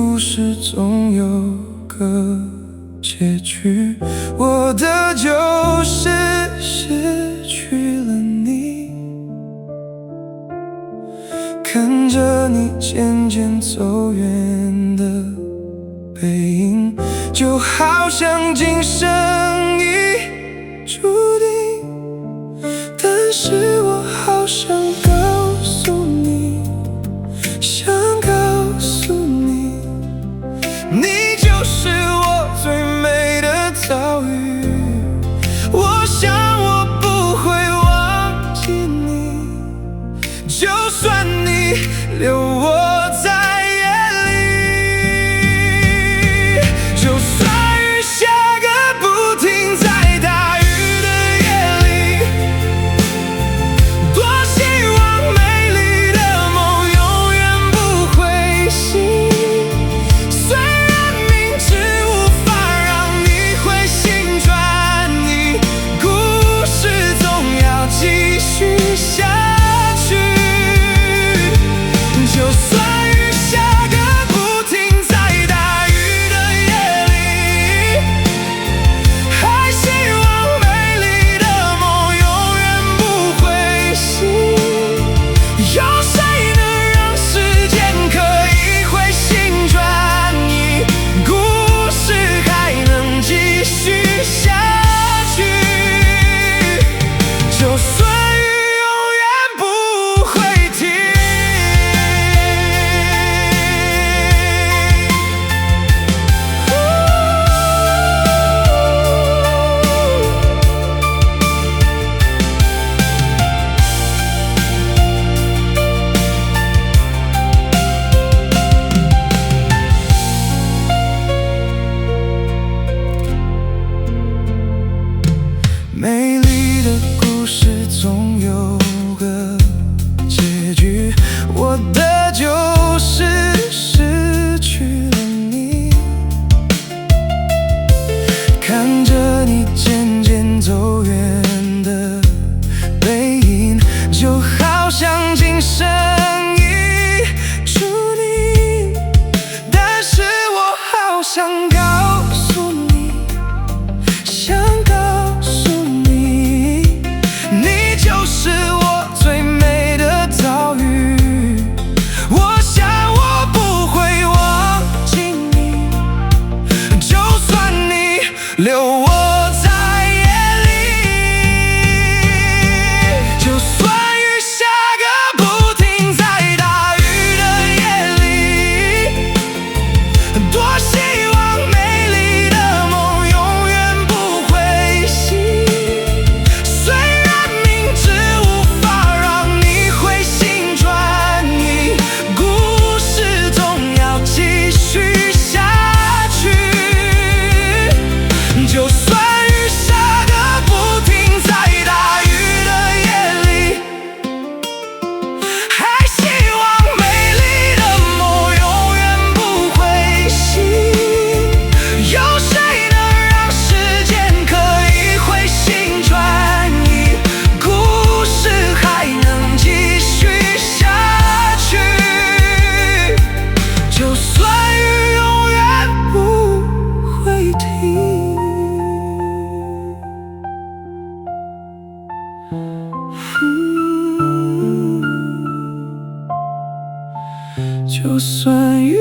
故事总有个结局，我的就是失去了你，看着你渐渐走远的背影，就好像今生已注定。但是我好想告诉你，想告诉你，你就是我最美的遭遇。我想我不会忘记你，就算你留我在夜里，就算雨下个不停，在大雨的夜里，多希望美丽的梦永远不会醒。虽然明知无法让你回心转意，故事总要继续下去。就算雨下个不停，在大雨的夜里，还希望美丽的梦永远不会醒。有谁能让时间可以回心转意，故事还能继续下去。就算雨永远不会停。美丽的故事总有个结局，我的就是失去了你，看着你渐渐走远的背影，就好像今生已注定。但是我好想告诉你，想告诉你，你就是我最美的遭遇。我想我不会忘记你，就算你留我在夜里，就算雨下个不停，在大雨的夜里，多希望美丽的梦永远不会醒。虽然明知无法让你回心转意，故事总要继续下去。就算雨下个不停，在大雨的夜里，还希望美丽的梦永远不会醒。有谁能让时间可以回心转意，故事还能继续下去。就算雨永远不会停。就算雨